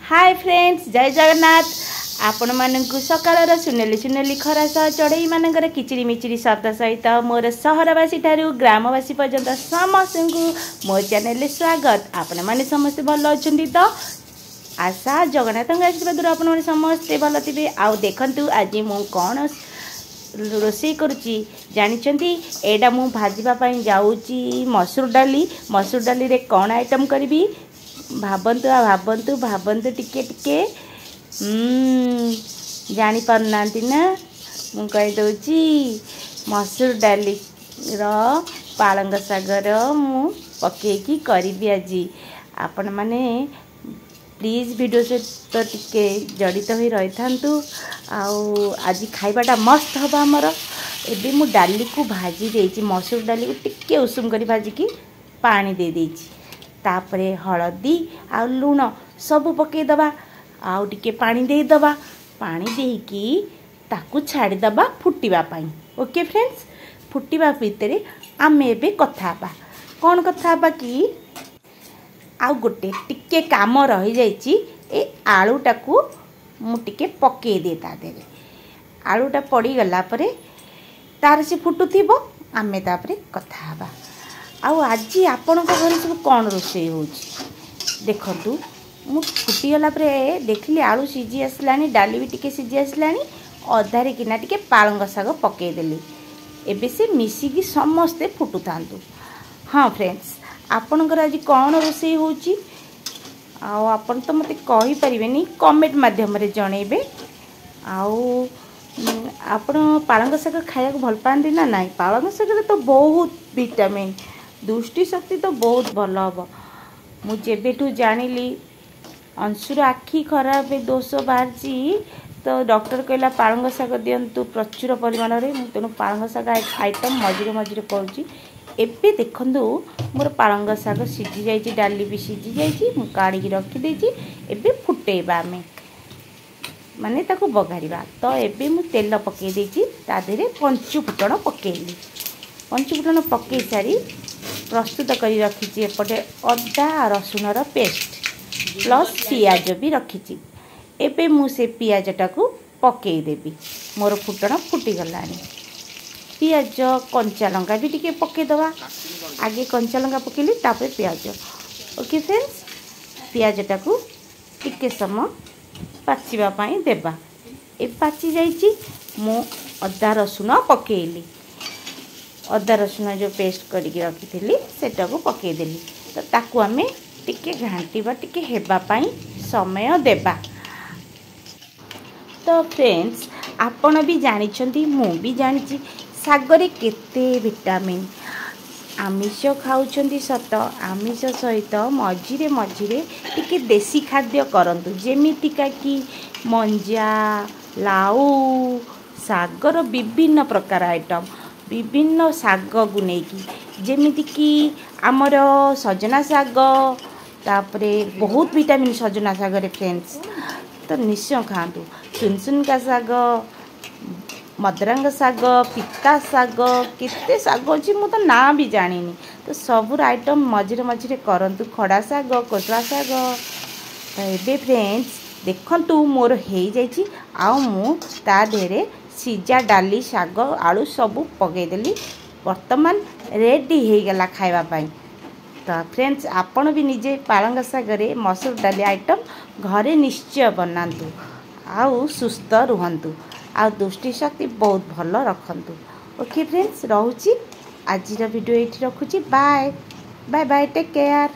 Hi friends, जय जगन्नाथ। आपण मानकु सकाळर सुनेली सुनेली खरा सह चढ़ई मानकर किचिरी मिचिरी शब्द सहित मोर सहरवासी ठारू ग्रामवासी पर्यंत समस्त मो चैनल स्वागत। आपण माने समस्त भल अछंती तो आशा जगन्नाथ आशीर्वाद आपण माने समस्त भल थिबे। आउ देखंतु आज मु कोन रोषे करुच्ची जानिछंती एडा मु भाजीबा पई जाउची मसूर डाली रे कोन आइटम करबी भाबंतु भाबंतु भाबंतु टिके टिके जानी पारनांती ना मु कहि दउची मसूर डाली रो पालंग सागर मु पकेकी करबी आज। आपण माने प्लीज वीडियो से तो टिके जड़ित हो रही था। आज खाइबाटा मस्त हम आमर एबे मु डाली को भाजी देची मसूर डाली को टिके उषुम करी भाजी की पानी दे देची तापरे हलदी आ लुण सब पके दबा आउ टिके पानी दे दबा पानी देकी ताकू छाड़ी दबा फुटिबा पाई। ओके फ्रेंड्स, फुटिबा भितरे आमे एबे कथा बा कोन कथा बा कि आउ गोटे टिके काम रही जाइची ए आलूटा को मु टिके पके दे ता देले आलूटा पड़ी गला परे तार से फुटु थिबो आमे तापरे कथा बा। आउ आज आपण घर सब कौन रोषे हो देखु मु फुटीगला देखली आलू सीझी आसलानी डाली भी टिके सीझी आसलानी अधारे किना टिके पालंग साग पकेदेली एबे से मिसिकी समस्ते फुटु थांतु। हाँ फ्रेंड्स, आपणकर आज कौन रोषे हो आपण तो मते कहि परिबेनी कमेंट माध्यम रे जणेबे। आउ आपण पालंग साग खाया भल पाती ना नहीं? पालंग साग तो बहुत विटामिन दृष्टि शक्ति तो बहुत भल हम। मुझेठू जानिली अंशुर आखि खराब दोष बाहर तो डॉक्टर कहला पालंग साग दिंतु प्रचुर परिमाण में तेणु पालंग साग आइटम मझे मझे करुँची। एबे देखंतु मोर पालंग साग सीझी जाइए डाली भी सीझी जाइए काढ़ी रखीदे एबे फुटेबा आमे माने ताको बघारिबा। तो एबे मु तेल पकई देछि ता देहरे पंचु फुटण पकेइली पंचु फुटण पकई सारी प्रस्तुत करी रखी एपटे अदा रसुणर पेस्ट प्लस पियाज भी रखी। एबे मु से पियाजटा को पकई देबी। मोर फुटण फुटी गलानी पियाज कंचा लंका भी टिके पकई दवा आगे कंचा लंका पकेली तापर पियाज। ओके फ्रेंड्स, पियाजटा को टिके समय पाचिबा पई देबा। ए पाची जाइची मु अदा रसुण पकेली अदा रसुण जो पेस्ट करके रखी सेटा को पकेदेली। तो ताकू आमे टिके घांटीबा टिके हेबा पई समय देबा। तो फ्रेंड्स, आपण भी जानिछंती मु भी जानिची सागरे केते विटामिन। आमिष खाउछंती सत आमिष सहित मझिरे मझिरे टिके देसी खाद्य करंतु जेमितिका कि मंजा लाउ सागर विभिन्न प्रकार आइटम विभिन्न साग को लेकिन जेमिति कि आमर सजना साग तापरे बहुत विटामिन सजना साग रे फ्रेंड्स। तो निश्चय खातु सुनसुनका साग मदरंग साग पिता साग केते साग अच्छी मु तो ना भी जानिनी। तो सबूर आइटम मझे मझे करंतु खड़ा साग कोसला साग। तो एबे फ्रेंड्स देखंतु मोर हो जाइछि आउ मु ता देहरे सीझा डाली शाग आलू सबू पकईदेली वर्तमान रेडी हो गला खाइबा पाई। तो फ्रेंड्स, आपण भी निजे पालंग सागरे मसूर डाली आइटम घरे निश्चय बनातु आउ सुस्थ रुहंतु आ दृष्टि शक्ति बहुत भल रखंतु। ओके फ्रेंड्स, रहूची आज वीडियो ये रखुची। Bye bye bye, take care.